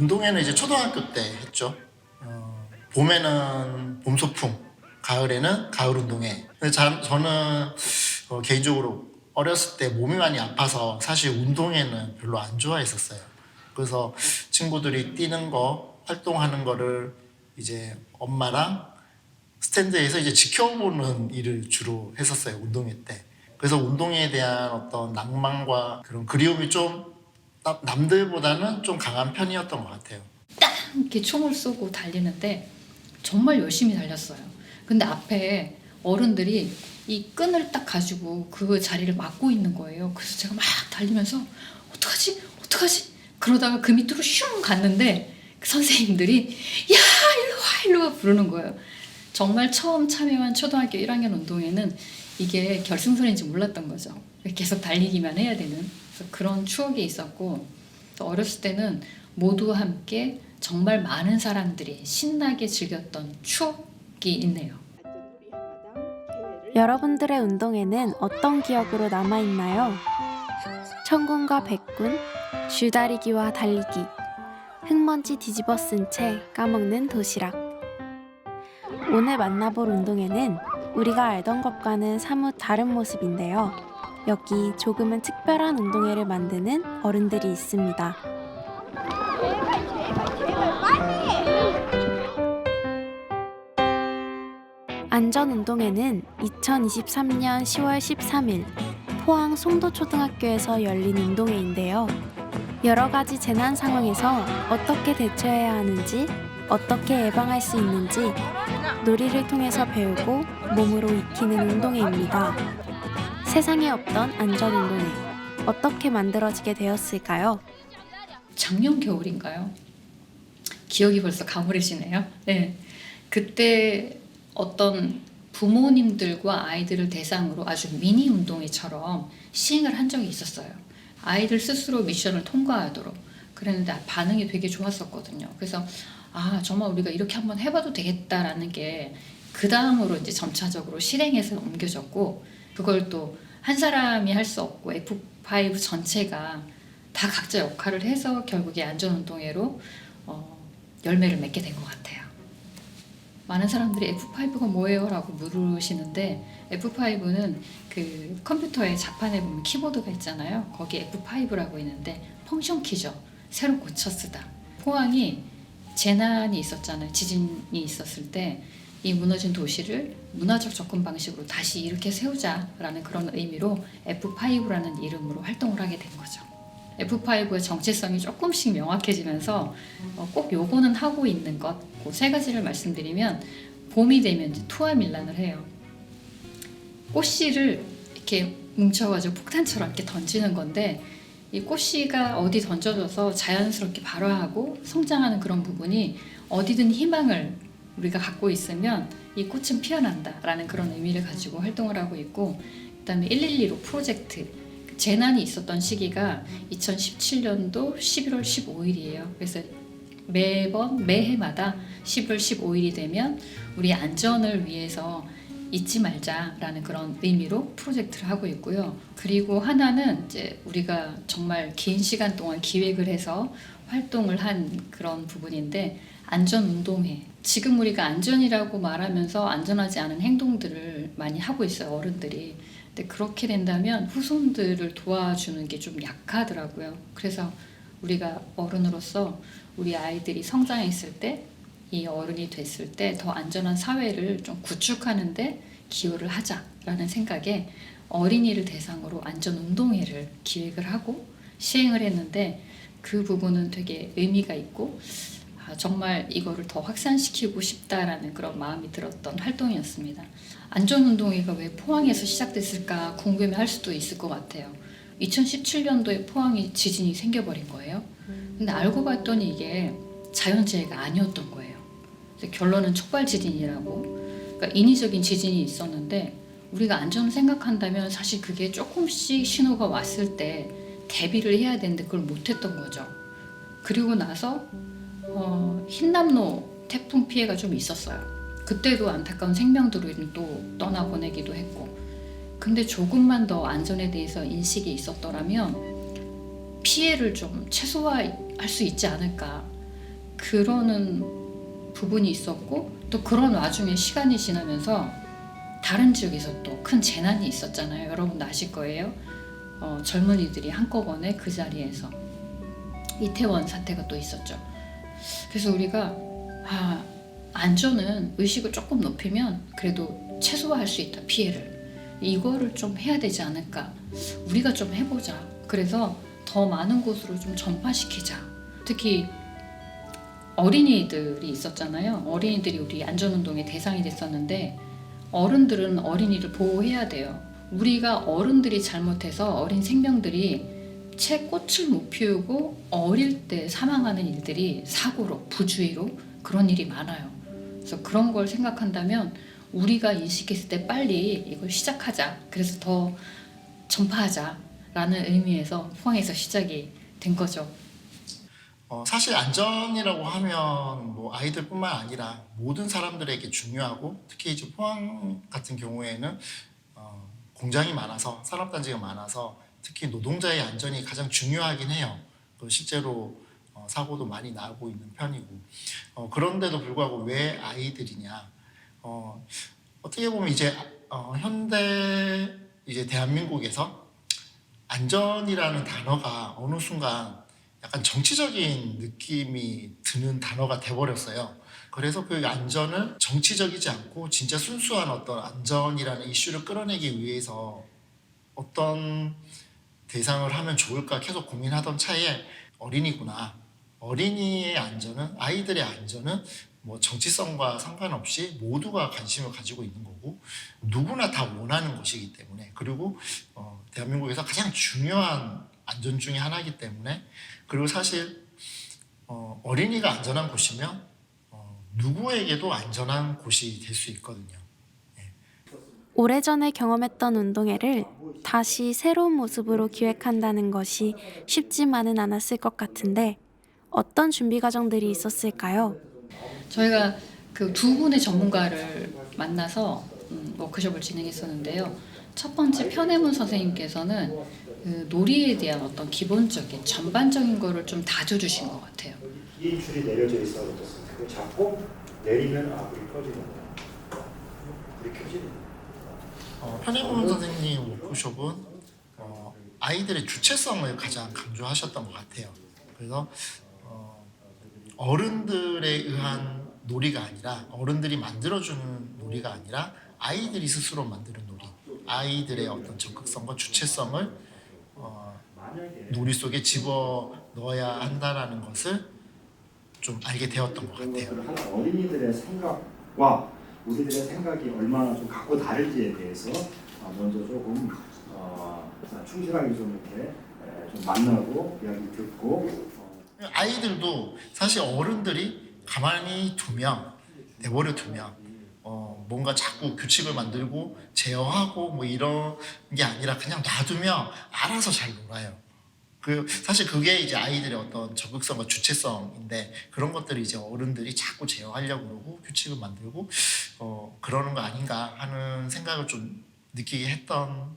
운동회는 이제 초등학교 때 했죠. 봄에는 봄 소풍, 가을에는 가을 운동회. 근데 저는 개인적으로 어렸을 때 몸이 많이 아파서 사실 운동회는 별로 안 좋아했었어요. 그래서 친구들이 뛰는 거, 활동하는 거를 이제 엄마랑 스탠드에서 이제 지켜보는 일을 주로 했었어요, 운동회 때. 그래서 운동회에 대한 어떤 낭만과 그런 그리움이 좀 남들보다는 좀 강한 편이었던 것 같아요. 딱 이렇게 총을 쏘고 달리는데 정말 열심히 달렸어요. 근데 앞에 어른들이 이 끈을 딱 가지고 그 자리를 막고 있는 거예요. 그래서 제가 막 달리면서 어떡하지? 어떡하지? 그러다가 그 밑으로 슝 갔는데 그 선생님들이 야 일로 와 부르는 거예요. 정말 처음 참여한 초등학교 1학년 운동회는 이게 결승선인지 몰랐던 거죠. 계속 달리기만 해야 되는 그런 추억이 있었고, 어렸을 때는 모두 함께 정말 많은 사람들이 신나게 즐겼던 추억이 있네요. 여러분들의 운동회는 어떤 기억으로 남아있나요? 천군과 백군, 줄다리기와 달리기, 흙먼지 뒤집어 쓴 채 까먹는 도시락. 오늘 만나볼 운동회는 우리가 알던 것과는 사뭇 다른 모습인데요. 여기 조금은 특별한 운동회를 만드는 어른들이 있습니다. 안전운동회는 2023년 10월 13일 포항 송도초등학교에서 열린 운동회인데요. 여러 가지 재난 상황에서 어떻게 대처해야 하는지, 어떻게 예방할 수 있는지 놀이를 통해서 배우고 몸으로 익히는 운동회입니다. 세상에 없던 안전운동회, 어떻게 만들어지게 되었을까요? 작년 겨울인가요? 기억이 벌써 가물해지네요. 네, 그때 어떤 부모님들과 아이들을 대상으로 아주 미니 운동회처럼 시행을 한 적이 있었어요. 아이들 스스로 미션을 통과하도록. 그랬는데 반응이 되게 좋았었거든요. 그래서 정말 우리가 이렇게 한번 해봐도 되겠다라는 게 그 다음으로 이제 점차적으로 실행해서 옮겨졌고, 그걸 또 한 사람이 할 수 없고 F5 전체가 다 각자 역할을 해서 결국에 안전운동회로 열매를 맺게 된 것 같아요. 많은 사람들이 F5가 뭐예요? 라고 물으시는데, F5는 그 컴퓨터의 자판에 보면 키보드가 있잖아요. 거기에 F5라고 있는데 펑션 키죠. 새로 고쳐 쓰다. 포항이 재난이 있었잖아요. 지진이 있었을 때 이 무너진 도시를 문화적 접근 방식으로 다시 이렇게 세우자라는 그런 의미로 F5라는 이름으로 활동을 하게 된 거죠. F5의 정체성이 조금씩 명확해지면서 꼭 요거는 하고 있는 것, 그 세 가지를 말씀드리면, 봄이 되면 이제 투하밀란을 해요. 꽃씨를 이렇게 뭉쳐가지고 폭탄처럼 이렇게 던지는 건데, 이 꽃씨가 어디 던져져서 자연스럽게 발화하고 성장하는 그런 부분이 어디든 희망을 우리가 갖고 있으면 이 꽃은 피어난다라는 그런 의미를 가지고 활동을 하고 있고, 그다음에 112로 프로젝트, 재난이 있었던 시기가 2017년도 11월 15일이에요. 그래서 매해마다 11월 15일이 되면 우리 안전을 위해서 잊지 말자라는 그런 의미로 프로젝트를 하고 있고요. 그리고 하나는 이제 우리가 정말 긴 시간 동안 기획을 해서 활동을 한 그런 부분인데, 안전운동회. 지금 우리가 안전이라고 말하면서 안전하지 않은 행동들을 많이 하고 있어요, 어른들이. 근데 그렇게 된다면 후손들을 도와주는 게 좀 약하더라고요. 그래서 우리가 어른으로서 우리 아이들이 성장했을 때, 이 어른이 됐을 때 더 안전한 사회를 좀 구축하는데 기여를 하자라는 생각에 어린이를 대상으로 안전운동회를 기획을 하고 시행을 했는데, 그 부분은 되게 의미가 있고 정말 이거를 더 확산시키고 싶다라는 그런 마음이 들었던 활동이었습니다. 안전운동회가 왜 포항에서 시작됐을까 궁금해할 수도 있을 것 같아요. 2017년도에 포항에 지진이 생겨버린 거예요. 근데 알고 봤더니 이게 자연재해가 아니었던 거예요. 결론은 촉발 지진이라고. 그러니까 인위적인 지진이 있었는데, 우리가 안전을 생각한다면 사실 그게 조금씩 신호가 왔을 때 대비를 해야 되는데 그걸 못했던 거죠. 그리고 나서 흰남노 태풍 피해가 좀 있었어요. 그때도 안타까운 생명들을 또 떠나보내기도 했고, 근데 조금만 더 안전에 대해서 인식이 있었더라면 피해를 좀 최소화할 수 있지 않을까. 그러는 부분이 있었고 또 그런 와중에 시간이 지나면서 다른 지역에서 또 큰 재난이 있었잖아요. 여러분도 아실 거예요. 젊은이들이 한꺼번에 그 자리에서 이태원 사태가 또 있었죠. 그래서 우리가 안전은 의식을 조금 높이면 그래도 최소화할 수 있다, 피해를. 이거를 좀 해야 되지 않을까. 우리가 좀 해보자. 그래서 더 많은 곳으로 좀 전파시키자. 특히 어린이들이 있었잖아요. 어린이들이 우리 안전운동의 대상이 됐었는데 어른들은 어린이를 보호해야 돼요. 우리가 어른들이 잘못해서 어린 생명들이 채 꽃을 못 피우고 어릴 때 사망하는 일들이 사고로, 부주의로 그런 일이 많아요. 그래서 그런 걸 생각한다면 우리가 인식했을 때 빨리 이걸 시작하자. 그래서 더 전파하자라는 의미에서 포항에서 시작이 된 거죠. 사실 안전이라고 하면 뭐 아이들뿐만 아니라 모든 사람들에게 중요하고 특히 이제 포항 같은 경우에는 공장이 많아서 산업단지가 많아서 특히 노동자의 안전이 가장 중요하긴 해요. 실제로 사고도 많이 나고 있는 편이고 그런데도 불구하고 왜 아이들이냐? 어떻게 보면 이제 현대 이제 대한민국에서 안전이라는 단어가 어느 순간 약간 정치적인 느낌이 드는 단어가 돼버렸어요. 그래서 그 안전을 정치적이지 않고 진짜 순수한 어떤 안전이라는 이슈를 끌어내기 위해서 어떤 대상을 하면 좋을까 계속 고민하던 차에 어린이구나. 어린이의 안전은, 아이들의 안전은 뭐 정치성과 상관없이 모두가 관심을 가지고 있는 거고 누구나 다 원하는 것이기 때문에, 그리고 대한민국에서 가장 중요한 안전 중에 하나이기 때문에, 그리고 사실 어린이가 안전한 곳이면 누구에게도 안전한 곳이 될 수 있거든요. 오래전에 경험했던 운동회를 다시 새로운 모습으로 기획한다는 것이 쉽지만은 않았을 것 같은데 어떤 준비 과정들이 있었을까요? 저희가 그 두 분의 전문가를 만나서 워크숍을 진행했었는데요. 첫 번째 편혜문 선생님께서는 그 놀이에 대한 어떤 기본적인 전반적인 거를 좀 다져주신 것 같아요. 이 줄이 내려져 있어 어떻습니까? 그거 잡고 내리면 불이 꺼지는 거예요. 불이 켜지는 거예요. 편혜문 선생님 워크숍은 아이들의 주체성을 가장 강조하셨던 것 같아요. 그래서 어른들에 의한 놀이가 아니라, 어른들이 만들어주는 놀이가 아니라 아이들이 스스로 만드는 놀이, 아이들의 어떤 적극성과 주체성을 놀이 속에 집어 넣어야 한다라는 것을 좀 알게 되었던 것 같아요. 어린이들의 생각과 우리들의 생각이 얼마나 좀 갖고 다를지에 대해서 먼저 조금 충실하게 좀 이렇게 좀 만나고 이야기 듣고 아이들도 사실 어른들이 가만히 두면, 내버려 두면 뭔가 자꾸 규칙을 만들고 제어하고 뭐 이런 게 아니라 그냥 놔두면 알아서 잘 놀아요. 사실 그게 이제 아이들의 어떤 적극성과 주체성인데, 그런 것들을 이제 어른들이 자꾸 제어하려고 그러고 규칙을 만들고 그러는 거 아닌가 하는 생각을 좀 느끼게 했던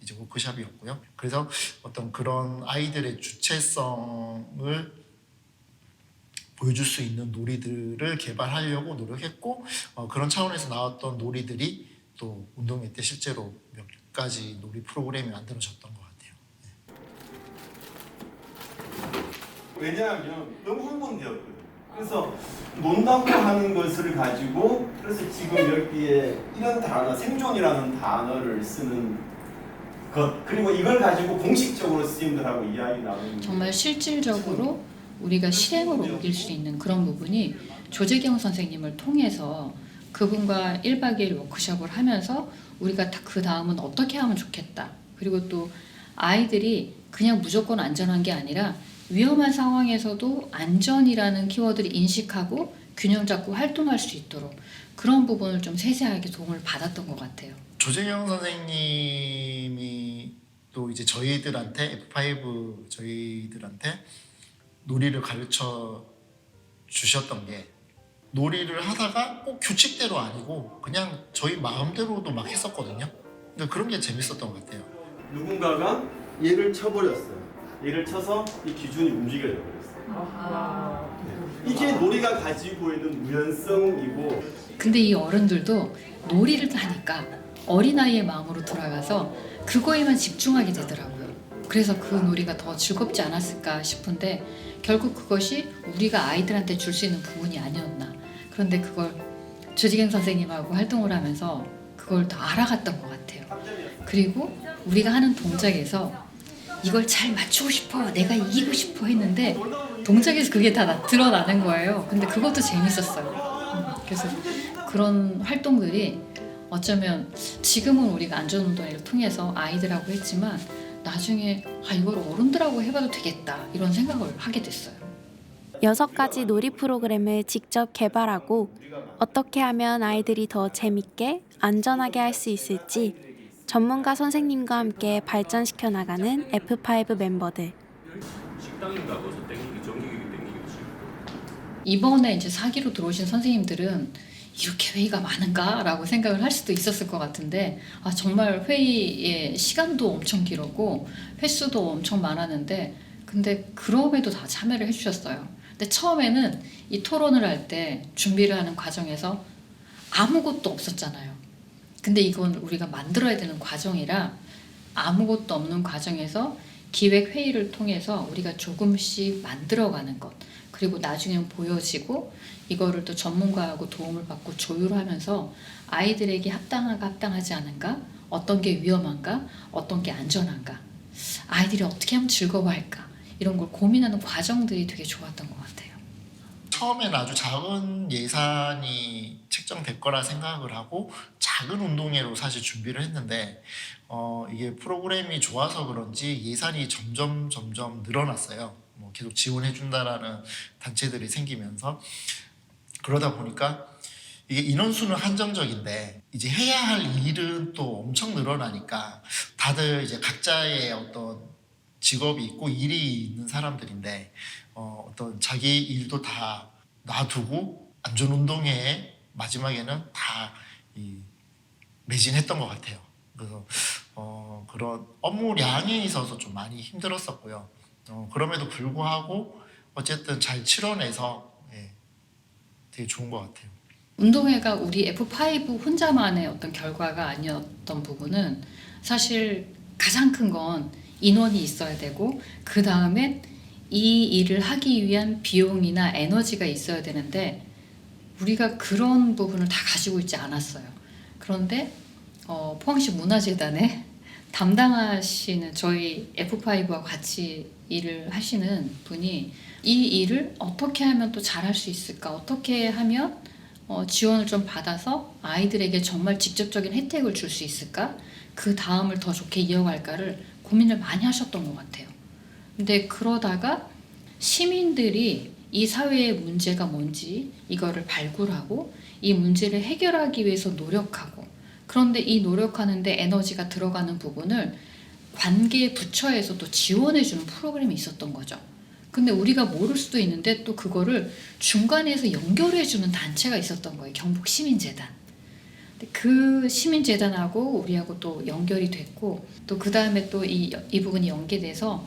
이제 워크숍이었고요. 그래서 어떤 그런 아이들의 주체성을 보여줄 수 있는 놀이들을 개발하려고 노력했고 그런 차원에서 나왔던 놀이들이 또 운동회 때 실제로 몇 가지 놀이 프로그램이 만들어졌던 것 같아요. 왜냐하면 너무 흥분되었거든요. 그래서 논다고 하는 것을 가지고, 그래서 지금 여기에 이런 단어, 생존이라는 단어를 쓰는 것, 그리고 이걸 가지고 공식적으로 스님들하고 이야기 나누는 정말 실질적으로 우리가 실행으로 옮길 수 있는 그런 부분이 조재경 선생님을 통해서 그분과 1박 2일 워크숍을 하면서 우리가 그 다음은 어떻게 하면 좋겠다. 그리고 또 아이들이 그냥 무조건 안전한 게 아니라 위험한 상황에서도 안전이라는 키워드를 인식하고 균형 잡고 활동할 수 있도록 그런 부분을 좀 세세하게 도움을 받았던 것 같아요. 조재경 선생님이 또 이제 저희들한테 F5 저희들한테 놀이를 가르쳐 주셨던 게, 놀이를 하다가 꼭 규칙대로 아니고 그냥 저희 마음대로도 막 했었거든요. 근데 그런 게 재밌었던 것 같아요. 누군가가 얘를 쳐버렸어요. 얘를 쳐서 이 기준이 움직여져 버렸어요. 네. 이게 놀이가 가지고 있는 유연성이고 근데 이 어른들도 놀이를 하니까 어린아이의 마음으로 돌아가서 그거에만 집중하게 되더라고요. 그래서 그 놀이가 더 즐겁지 않았을까 싶은데 결국 그것이 우리가 아이들한테 줄 수 있는 부분이 아니었나. 그런데 그걸 조지경 선생님하고 활동을 하면서 그걸 더 알아갔던 것 같아요. 그리고 우리가 하는 동작에서 이걸 잘 맞추고 싶어, 내가 이기고 싶어 했는데 동작에서 그게 다 드러나는 거예요. 근데 그것도 재밌었어요. 그래서 그런 활동들이 어쩌면 지금은 우리가 안전운동회를 통해서 아이들하고 했지만 나중에 이걸 어른들하고 해봐도 되겠다 이런 생각을 하게 됐어요. 6가지 놀이 프로그램을 직접 개발하고 어떻게 하면 아이들이 더 재밌게 안전하게 할 수 있을지 전문가 선생님과 함께 발전시켜 나가는 F5 멤버들. 식당인가 거기서 땡기기 전기기 땡기기 싫고. 이번에 이제 4기로 들어오신 선생님들은 이렇게 회의가 많은가라고 생각을 할 수도 있었을 것 같은데 정말 회의의 시간도 엄청 길었고 횟수도 엄청 많았는데 근데 그럼에도 다 참여를 해주셨어요. 근데 처음에는 이 토론을 할 때 준비를 하는 과정에서 아무것도 없었잖아요. 근데 이건 우리가 만들어야 되는 과정이라 아무것도 없는 과정에서 기획회의를 통해서 우리가 조금씩 만들어가는 것 그리고 나중엔 보여지고 이거를 또 전문가하고 도움을 받고 조율하면서 아이들에게 합당한가 합당하지 않은가 어떤 게 위험한가 어떤 게 안전한가 아이들이 어떻게 하면 즐거워할까 이런 걸 고민하는 과정들이 되게 좋았던 것 같아요. 처음에는 아주 작은 예산이 책정될 거라 생각을 하고 작은 운동회로 사실 준비를 했는데 이게 프로그램이 좋아서 그런지 예산이 점점 늘어났어요. 계속 지원해 준다라는 단체들이 생기면서 그러다 보니까 이게 인원수는 한정적인데 이제 해야 할 일은 또 엄청 늘어나니까 다들 이제 각자의 어떤 직업이 있고 일이 있는 사람들인데 어떤 자기 일도 다 놔두고 안전운동회에 마지막에는 다 매진했던 것 같아요. 그래서 그런 업무량에 있어서 좀 많이 힘들었었고요. 그럼에도 불구하고 어쨌든 잘 치러내서 되게 좋은 것 같아요. 운동회가 우리 F5 혼자만의 어떤 결과가 아니었던 부분은 사실 가장 큰 건 인원이 있어야 되고 그 다음에 이 일을 하기 위한 비용이나 에너지가 있어야 되는데 우리가 그런 부분을 다 가지고 있지 않았어요. 그런데 포항시 문화재단에 담당하시는 저희 F5와 같이 일을 하시는 분이 이 일을 어떻게 하면 또 잘할 수 있을까 어떻게 하면 지원을 좀 받아서 아이들에게 정말 직접적인 혜택을 줄 수 있을까 그 다음을 더 좋게 이어갈까를 고민을 많이 하셨던 것 같아요. 근데 그러다가 시민들이 이 사회의 문제가 뭔지 이거를 발굴하고 이 문제를 해결하기 위해서 노력하고 그런데 이 노력하는데 에너지가 들어가는 부분을 관계 부처에서 또 지원해주는 프로그램이 있었던 거죠. 근데 우리가 모를 수도 있는데 또 그거를 중간에서 연결해주는 단체가 있었던 거예요. 경북시민재단. 그 시민재단하고 우리하고 또 연결이 됐고 또 그 다음에 또 이 부분이 연계돼서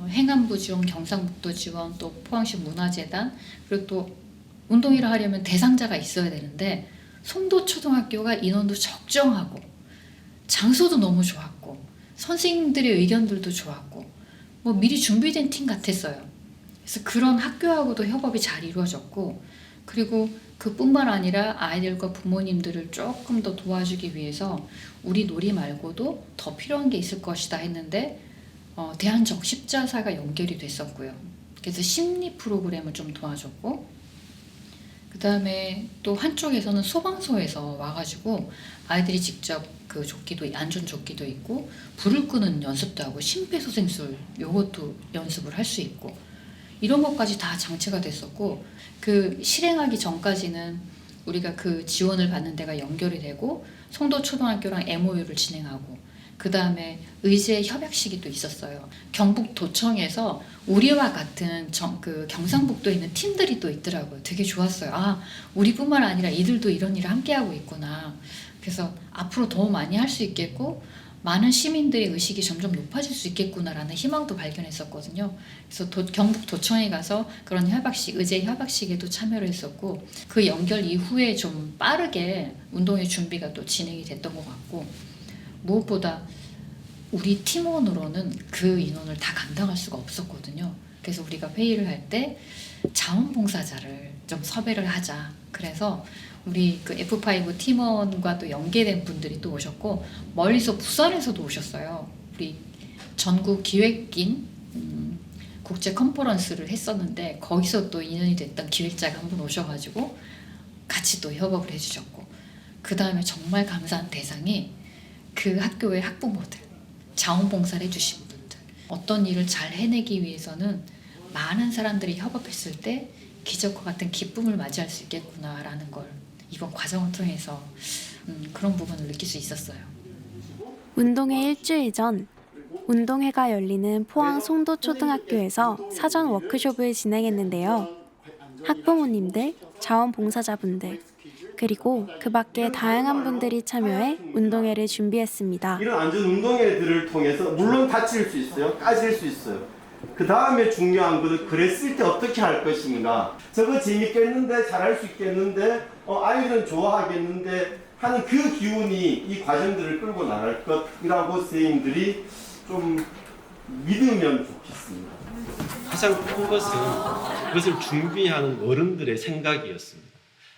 행안부 지원, 경상북도 지원, 또 포항시 문화재단 그리고 또 운동회를 하려면 대상자가 있어야 되는데 송도초등학교가 인원도 적정하고 장소도 너무 좋았고 선생님들의 의견들도 좋았고 미리 준비된 팀 같았어요. 그래서 그런 학교하고도 협업이 잘 이루어졌고 그리고 그뿐만 아니라 아이들과 부모님들을 조금 더 도와주기 위해서 우리 놀이 말고도 더 필요한 게 있을 것이다 했는데 대한적십자사가 연결이 됐었고요. 그래서 심리 프로그램을 좀 도와줬고 그 다음에 또 한쪽에서는 소방서에서 와가지고 아이들이 직접 그 조끼도 안전조끼도 있고 불을 끄는 연습도 하고 심폐소생술 요것도 연습을 할 수 있고 이런 것까지 다 장치가 됐었고 그 실행하기 전까지는 우리가 그 지원을 받는 데가 연결이 되고 송도초등학교랑 MOU를 진행하고 그 다음에 의제 협약식이 또 있었어요. 경북도청에서 우리와 같은 그 경상북도에 있는 팀들이 또 있더라고요. 되게 좋았어요. 우리뿐만 아니라 이들도 이런 일을 함께 하고 있구나. 그래서 앞으로 더 많이 할 수 있겠고 많은 시민들의 의식이 점점 높아질 수 있겠구나라는 희망도 발견했었거든요. 그래서 경북도청에 가서 그런 협약식, 의제 협약식에도 참여를 했었고 그 연결 이후에 좀 빠르게 운동의 준비가 또 진행이 됐던 것 같고 무엇보다 우리 팀원으로는 그 인원을 다 감당할 수가 없었거든요. 그래서 우리가 회의를 할 때 자원봉사자를 좀 섭외를 하자. 그래서 우리 그 F5 팀원과 또 연계된 분들이 또 오셨고 멀리서 부산에서도 오셨어요. 우리 전국 기획인 국제 컨퍼런스를 했었는데 거기서 또 인연이 됐던 기획자가 한 분 오셔가지고 같이 또 협업을 해주셨고 그 다음에 정말 감사한 대상이 그 학교의 학부모들, 자원봉사를 해주신 분들. 어떤 일을 잘 해내기 위해서는 많은 사람들이 협업했을 때 기적과 같은 기쁨을 맞이할 수 있겠구나라는 걸 이번 과정을 통해서 그런 부분을 느낄 수 있었어요. 운동회 일주일 전 운동회가 열리는 포항 송도초등학교에서 사전 워크숍을 진행했는데요. 학부모님들, 자원봉사자분들, 그리고 그 밖에 다양한 분들이 참여해 운동회를 준비했습니다. 이런 안전 운동회들을 통해서 물론 다칠 수 있어요. 까질 수 있어요. 그 다음에 중요한 것은 그랬을 때 어떻게 할 것인가. 저거 재밌겠는데 잘할 수 있겠는데 아이들은 좋아하겠는데 하는 그 기운이 이 과정들을 끌고 나갈 것이라고 선생님들이 좀 믿으면 좋겠습니다. 가장 큰 것은 그것을 준비하는 어른들의 생각이었습니다.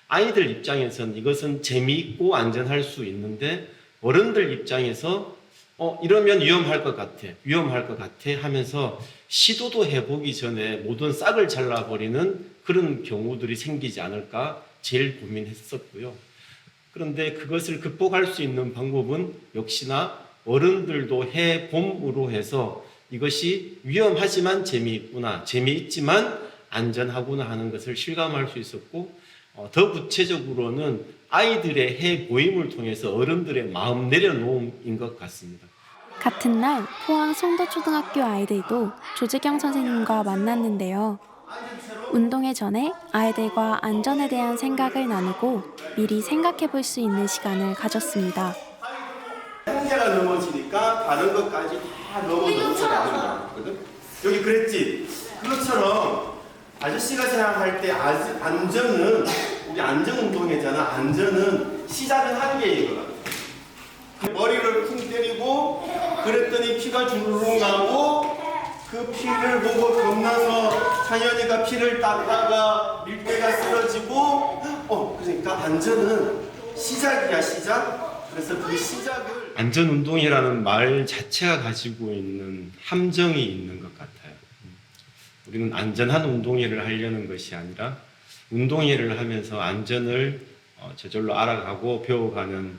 아이들 입장에서는 이것은 재미있고 안전할 수 있는데 어른들 입장에서 이러면 위험할 것 같아 하면서 시도도 해보기 전에 모든 싹을 잘라버리는 그런 경우들이 생기지 않을까 제일 고민했었고요. 그런데 그것을 극복할 수 있는 방법은 역시나 어른들도 해봄으로 해서 이것이 위험하지만 재미있구나, 재미있지만 안전하구나 하는 것을 실감할 수 있었고 더 구체적으로는 아이들의 해보임을 통해서 어른들의 마음 내려놓음인 것 같습니다. 같은 날 포항 송도초등학교 아이들도 조재경 선생님과 만났는데요. 운동회 전에 아이들과 안전에 대한 생각을 나누고 미리 생각해 볼 수 있는 시간을 가졌습니다. 한계가 넘어지니까 다른 것까지 다 넘어져서 나가는 거거든. 여기 그랬지. 그것처럼 아저씨가 생각할 때 안전은 우리 안전운동회잖아. 안전은 시작은 한계인 것 같아. 머리를 쿵 때리고 그랬더니 피가 주르륵 나고 그 피를 보고 겁나서 찬현이가 피를 닦다가 밀대가 쓰러지고 그러니까 안전은 시작이야 시작. 그래서 그 시작을 안전운동이라는 말 자체가 가지고 있는 함정이 있는 것 같아요. 우리는 안전한 운동회를 하려는 것이 아니라 운동회를 하면서 안전을 저절로 알아가고 배워가는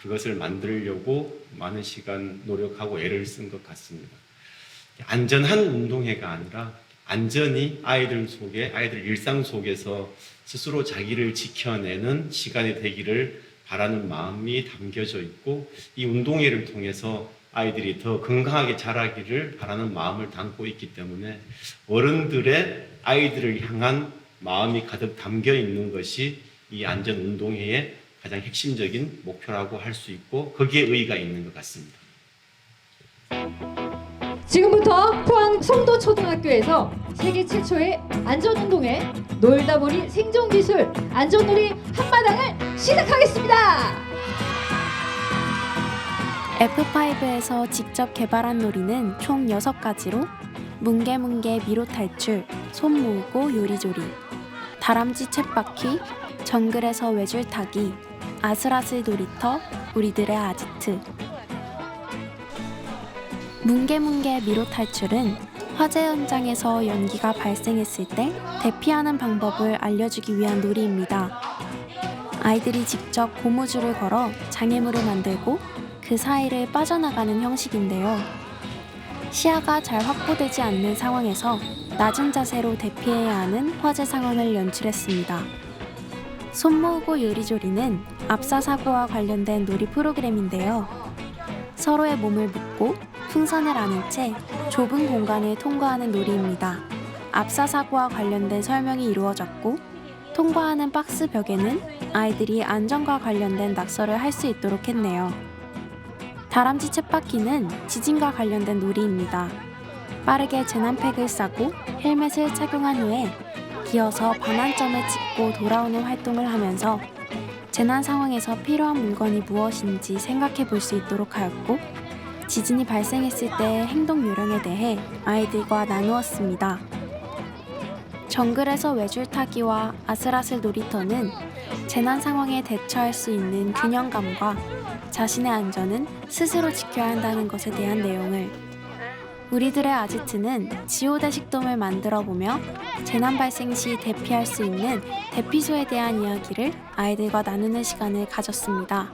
그것을 만들려고 많은 시간 노력하고 애를 쓴 것 같습니다. 안전한 운동회가 아니라 안전히 아이들 일상 속에서 스스로 자기를 지켜내는 시간이 되기를 바라는 마음이 담겨져 있고 이 운동회를 통해서 아이들이 더 건강하게 자라기를 바라는 마음을 담고 있기 때문에 어른들의 아이들을 향한 마음이 가득 담겨 있는 것이 이 안전운동회의 가장 핵심적인 목표라고 할 수 있고 거기에 의의가 있는 것 같습니다. 지금부터 포항 송도초등학교에서 세계 최초의 안전운동회 놀다보니 생존기술 안전놀이 한마당을 시작하겠습니다. F5에서 직접 개발한 놀이는 총 6가지로 뭉게뭉게 미로 탈출, 손 모으고 요리조리, 다람쥐 쳇바퀴, 정글에서 외줄 타기, 아슬아슬 놀이터, 우리들의 아지트. 뭉게뭉게 미로 탈출은 화재 현장에서 연기가 발생했을 때 대피하는 방법을 알려주기 위한 놀이입니다. 아이들이 직접 고무줄을 걸어 장애물을 만들고 그 사이를 빠져나가는 형식인데요. 시야가 잘 확보되지 않는 상황에서 낮은 자세로 대피해야 하는 화재 상황을 연출했습니다. 손 모으고 요리조리는 압사 사고와 관련된 놀이 프로그램인데요. 서로의 몸을 묶고 풍선을 안은 채 좁은 공간을 통과하는 놀이입니다. 압사 사고와 관련된 설명이 이루어졌고 통과하는 박스 벽에는 아이들이 안전과 관련된 낙서를 할 수 있도록 했네요. 다람쥐 쳇바퀴는 지진과 관련된 놀이입니다. 빠르게 재난팩을 싸고 헬멧을 착용한 후에 기어서 반환점을 찍고 돌아오는 활동을 하면서 재난 상황에서 필요한 물건이 무엇인지 생각해 볼 수 있도록 하였고, 지진이 발생했을 때의 행동 요령에 대해 아이들과 나누었습니다. 정글에서 외줄타기와 아슬아슬 놀이터는 재난 상황에 대처할 수 있는 균형감과 자신의 안전은 스스로 지켜야 한다는 것에 대한 내용을, 우리들의 아지트는 지오대식돔을 만들어보며 재난 발생 시 대피할 수 있는 대피소에 대한 이야기를 아이들과 나누는 시간을 가졌습니다.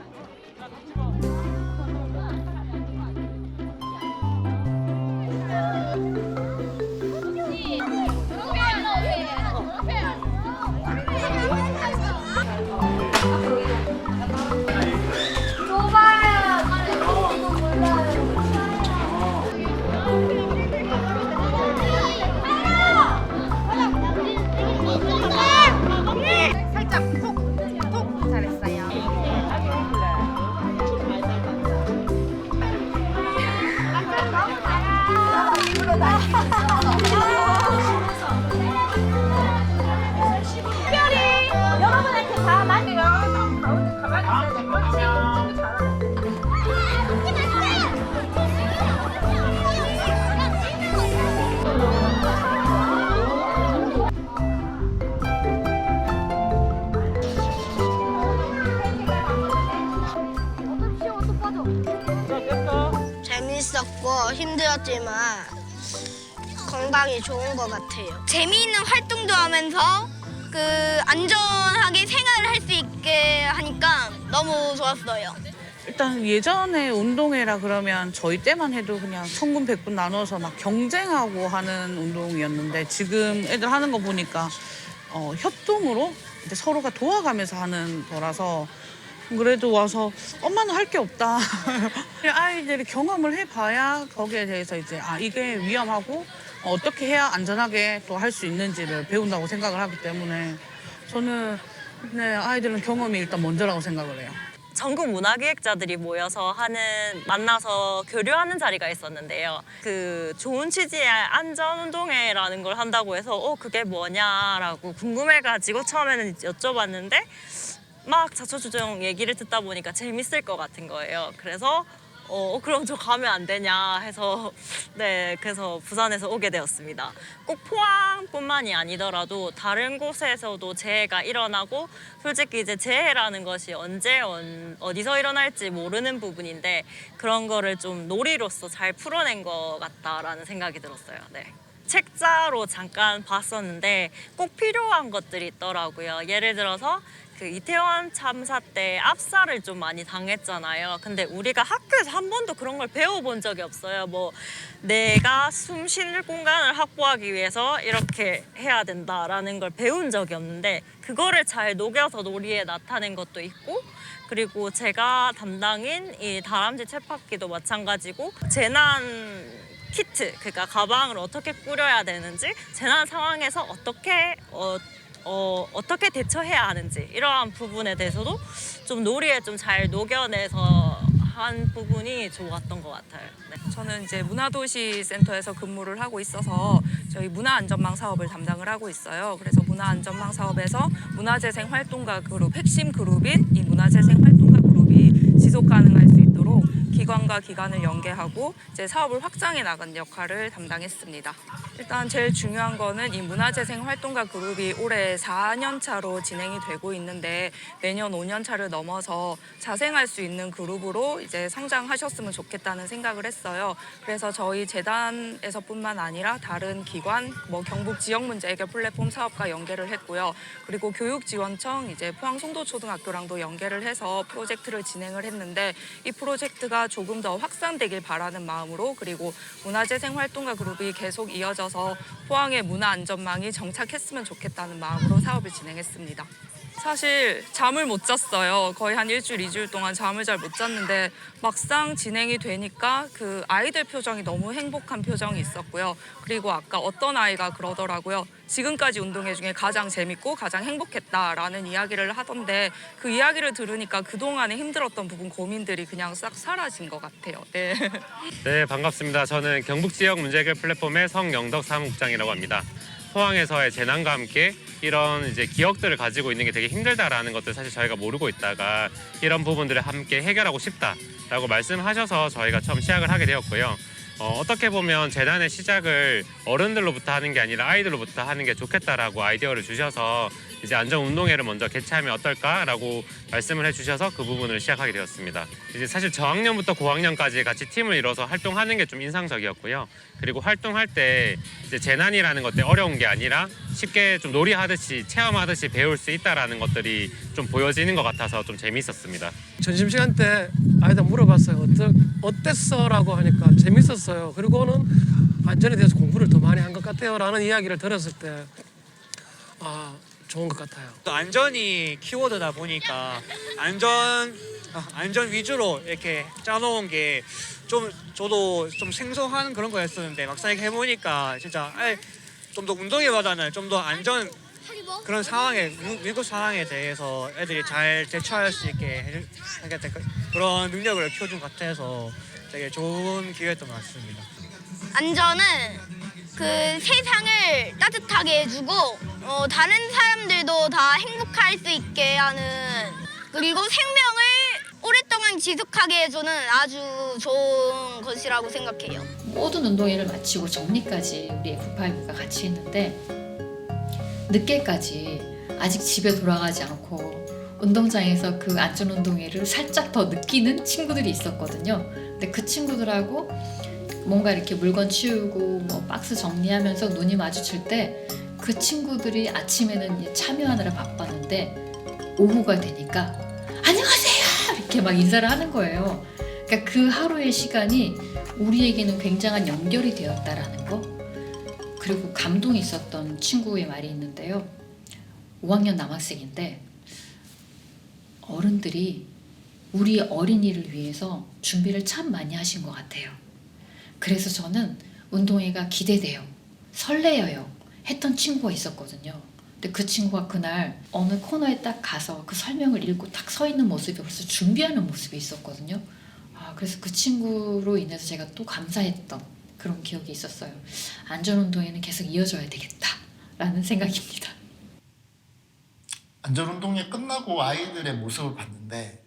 재밌었고 힘들었지만 건강이 좋은 것 같아요. 재미있는 활동도 하면서 안전하게 생활을 할 수 있게 하니까 너무 좋았어요. 일단 예전에 운동회라 그러면 저희 때만 해도 그냥 천군 백군 나눠서 막 경쟁하고 하는 운동이었는데, 지금 애들 하는 거 보니까 협동으로 이제 서로가 도와가면서 하는 거라서, 그래도 와서 엄마는 할 게 없다. 아이들이 경험을 해봐야 거기에 대해서 이제 이게 위험하고 어떻게 해야 안전하게 또 할 수 있는지를 배운다고 생각을 하기 때문에, 저는 아이들은 경험이 일단 먼저라고 생각을 해요. 전국 문화기획자들이 모여서 만나서 교류하는 자리가 있었는데요. 그 좋은 취지의 안전운동회라는 걸 한다고 해서 그게 뭐냐라고 궁금해가지고 처음에는 여쭤봤는데, 막 자초지종 얘기를 듣다 보니까 재밌을 것 같은 거예요. 그래서 그럼 저 가면 안 되냐 해서 그래서 부산에서 오게 되었습니다. 꼭 포항뿐만이 아니더라도 다른 곳에서도 재해가 일어나고, 솔직히 이제 재해라는 것이 언제 어디서 일어날지 모르는 부분인데, 그런 거를 좀 놀이로서 잘 풀어낸 것 같다라는 생각이 들었어요. 네. 책자로 잠깐 봤었는데 꼭 필요한 것들이 있더라고요. 예를 들어서 그 이태원 참사 때 압사를 좀 많이 당했잖아요. 근데 우리가 학교에서 한 번도 그런 걸 배워본 적이 없어요. 뭐 내가 숨 쉴 공간을 확보하기 위해서 이렇게 해야 된다라는 걸 배운 적이 없는데, 그거를 잘 녹여서 놀이에 나타낸 것도 있고, 그리고 제가 담당인 이 다람쥐 쳇바퀴도 마찬가지고, 재난 키트, 그러니까 가방을 어떻게 꾸려야 되는지, 재난 상황에서 어떻게 대처해야 하는지, 이러한 부분에 대해서도 좀 놀이에 좀 잘 녹여내서 한 부분이 좋았던 것 같아요. 네. 저는 이제 문화도시센터에서 근무를 하고 있어서 저희 문화안전망 사업을 담당을 하고 있어요. 그래서 문화안전망 사업에서 문화재생 활동가 그룹, 핵심 그룹인 이 문화재생 활동가 그룹이 지속 가능할 수 있도록 기관과 기관을 연계하고 이제 사업을 확장해 나가는 역할을 담당했습니다. 일단 제일 중요한 거는 이 문화재생 활동가 그룹이 올해 4년 차로 진행이 되고 있는데, 내년 5년 차를 넘어서 자생할 수 있는 그룹으로 이제 성장하셨으면 좋겠다는 생각을 했어요. 그래서 저희 재단에서뿐만 아니라 다른 기관, 경북 지역 문제 해결 플랫폼 사업과 연계를 했고요. 그리고 교육지원청, 이제 포항 송도초등학교랑도 연계를 해서 프로젝트를 진행을 했는데, 이 프로젝트가 조금 더 확산되길 바라는 마음으로, 그리고 문화재생 활동가 그룹이 계속 이어져서 포항의 문화 안전망이 정착했으면 좋겠다는 마음으로 사업을 진행했습니다. 사실 잠을 못 잤어요. 거의 한 일주일, 2주일 동안 잠을 잘 못 잤는데 막상 진행이 되니까 그 아이들 표정이 너무 행복한 표정이 있었고요. 그리고 아까 어떤 아이가 그러더라고요. 지금까지 운동회 중에 가장 재밌고 가장 행복했다라는 이야기를 하던데 그 이야기를 들으니까 그동안에 힘들었던 부분, 고민들이 그냥 싹 사라진 것 같아요. 네. 네, 반갑습니다. 저는 경북 지역 문제 해결 플랫폼의 성영덕 사무국장이라고 합니다. 포항에서의 재난과 함께 이런 이제 기억들을 가지고 있는 게 되게 힘들다라는 것들 사실 저희가 모르고 있다가 이런 부분들을 함께 해결하고 싶다라고 말씀하셔서 저희가 처음 시작을 하게 되었고요. 어떻게 보면 재난의 시작을 어른들로부터 하는 게 아니라 아이들로부터 하는 게 좋겠다라고 아이디어를 주셔서 이제 안전운동회를 먼저 개최하면 어떨까라고 말씀을 해주셔서 그 부분을 시작하게 되었습니다. 이제 사실 저학년부터 고학년까지 같이 팀을 이뤄서 활동하는 게 좀 인상적이었고요. 그리고 활동할 때 이제 재난이라는 것들 어려운 게 아니라 쉽게 좀 놀이하듯이 체험하듯이 배울 수 있다라는 것들이 좀 보여지는 것 같아서 좀 재미있었습니다. 점심시간 때 아이들 물어봤어요. 어땠어?라고 하니까 재밌었어요. 그리고는 안전에 대해서 공부를 더 많이 한 것 같아요 라는 이야기를 들었을 때 좋은 것 같아요. 안전이 키워드다 보니까 안전 위주로 이렇게 짜놓은 게 좀 저도 좀 생소한 그런 거였었는데 막상 이렇게 해보니까 진짜 좀 더 운동회보다는 좀 더 안전 그런 상황에 위급 상황에 대해서 애들이 잘 대처할 수 있게 그런 능력을 키워준 것 같아서 되게 좋은 기회였던 것 같습니다. 안전은 그 세상을 따뜻하게 해주고 다른 사람들도 다 행복할 수 있게 하는, 그리고 생명을 오랫동안 지속하게 해주는 아주 좋은 것이라고 생각해요. 모든 운동회를 마치고 정리까지 우리 F5가 같이 했는데 늦게까지 아직 집에 돌아가지 않고 운동장에서 그 안전운동회를 살짝 더 느끼는 친구들이 있었거든요. 근데 그 친구들하고 뭔가 이렇게 물건 치우고 뭐 박스 정리하면서 눈이 마주칠 때 그 친구들이 아침에는 참여하느라 바빴는데 오후가 되니까 안녕하세요! 이렇게 막 인사를 하는 거예요. 그러니까 그 하루의 시간이 우리에게는 굉장한 연결이 되었다라는 거. 그리고 감동이 있었던 친구의 말이 있는데요. 5학년 남학생인데 어른들이 우리 어린이를 위해서 준비를 참 많이 하신 것 같아요. 그래서 저는 운동회가 기대돼요. 설레어요. 했던 친구가 있었거든요. 근데 그 친구가 그날 어느 코너에 딱 가서 그 설명을 읽고 딱 서 있는 모습이 벌써 준비하는 모습이 있었거든요. 그래서 그 친구로 인해서 제가 또 감사했던 그런 기억이 있었어요. 안전운동회는 계속 이어져야 되겠다라는 생각입니다. 안전운동회 끝나고 아이들의 모습을 봤는데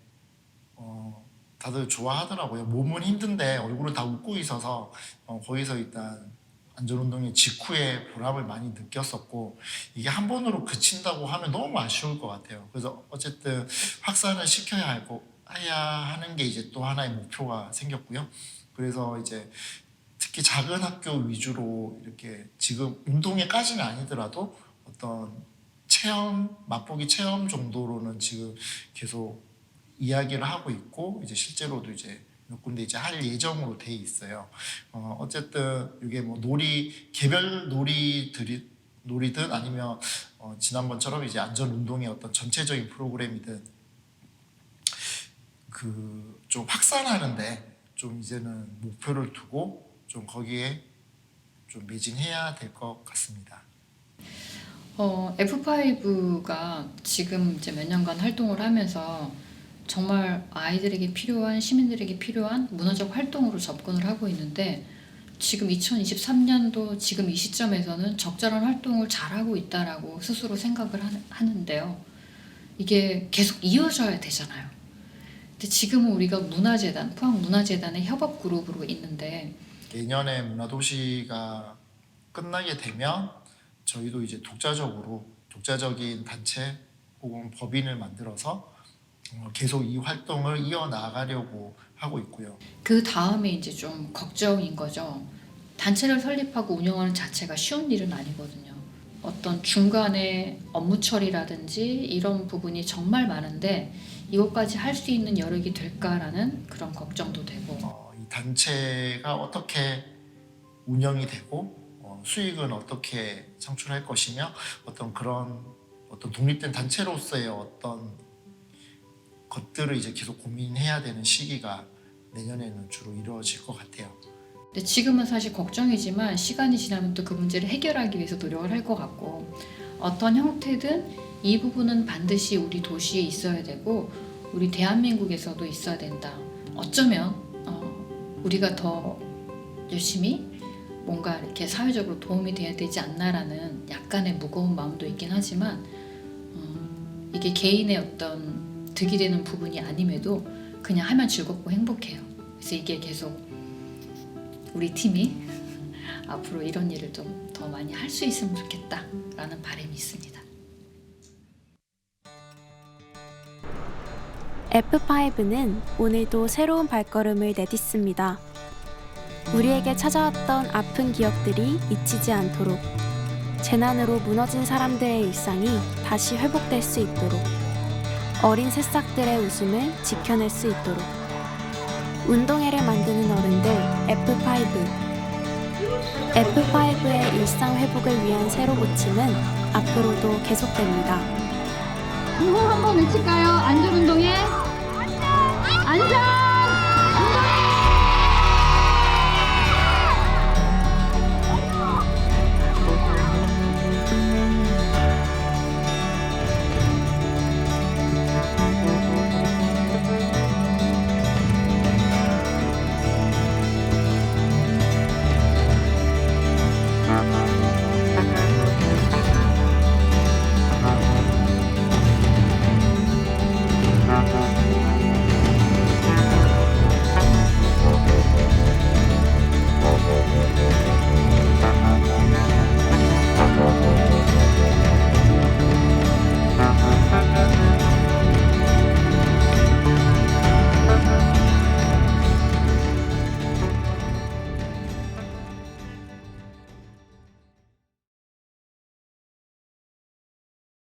다들 좋아하더라고요. 몸은 힘든데 얼굴은 다 웃고 있어서 거기서 일단 안전운동회 직후에 보람을 많이 느꼈었고, 이게 한 번으로 그친다고 하면 너무 아쉬울 것 같아요. 그래서 어쨌든 확산을 시켜야 하는 게 이제 또 하나의 목표가 생겼고요. 그래서 이제 특히 작은 학교 위주로 이렇게 지금 운동회까지는 아니더라도 어떤 체험, 맛보기 체험 정도로는 지금 계속 이야기를 하고 있고, 이제 실제로도 이제 몇 군데 이제 할 예정으로 돼 있어요. 어쨌든 이게 뭐 개별 놀이든 아니면 지난번처럼 이제 안전운동의 어떤 전체적인 프로그램이든 그 좀 확산하는데 좀 이제는 목표를 두고 좀 거기에 좀 매진해야 될 것 같습니다. F5가 지금 이제 몇 년간 활동을 하면서 정말 아이들에게 필요한, 시민들에게 필요한 문화적 활동으로 접근을 하고 있는데, 지금 2023년도 지금 이 시점에서는 적절한 활동을 잘하고 있다라고 스스로 생각을 하는데요. 이게 계속 이어져야 되잖아요. 근데 지금은 우리가 문화재단, 포항문화재단의 협업그룹으로 있는데, 내년에 문화도시가 끝나게 되면 저희도 이제 독자적인 단체 혹은 법인을 만들어서 계속 이 활동을 이어나가려고 하고 있고요. 그 다음에 이제 좀 걱정인 거죠. 단체를 설립하고 운영하는 자체가 쉬운 일은 아니거든요. 어떤 중간에 업무 처리라든지 이런 부분이 정말 많은데 이것까지 할 수 있는 여력이 될까라는 그런 걱정도 되고, 이 단체가 어떻게 운영이 되고 수익은 어떻게 창출할 것이며 어떤 그런 어떤 독립된 단체로서의 어떤 것들을 이제 계속 고민해야 되는 시기가 내년에는 주로 이루어질 것 같아요. 근데 지금은 사실 걱정이지만 시간이 지나면 또 그 문제를 해결하기 위해서 노력을 할 것 같고, 어떤 형태든 이 부분은 반드시 우리 도시에 있어야 되고 우리 대한민국에서도 있어야 된다. 어쩌면 우리가 더 열심히 뭔가 이렇게 사회적으로 도움이 돼야 되지 않나라는 약간의 무거운 마음도 있긴 하지만 이게 개인의 어떤 득이 되는 부분이 아님에도 그냥 하면 즐겁고 행복해요. 그래서 이게 계속 우리 팀이 앞으로 이런 일을 좀 더 많이 할 수 있으면 좋겠다라는 바람이 있습니다. F5는 오늘도 새로운 발걸음을 내딛습니다. 우리에게 찾아왔던 아픈 기억들이 잊히지 않도록, 재난으로 무너진 사람들의 일상이 다시 회복될 수 있도록, 어린 새싹들의 웃음을 지켜낼 수 있도록, 운동회를 만드는 어른들 F5. F5의 일상 회복을 위한 새로 고침은 앞으로도 계속됩니다. 구호 한번 외칠까요? 안전운동회 안전!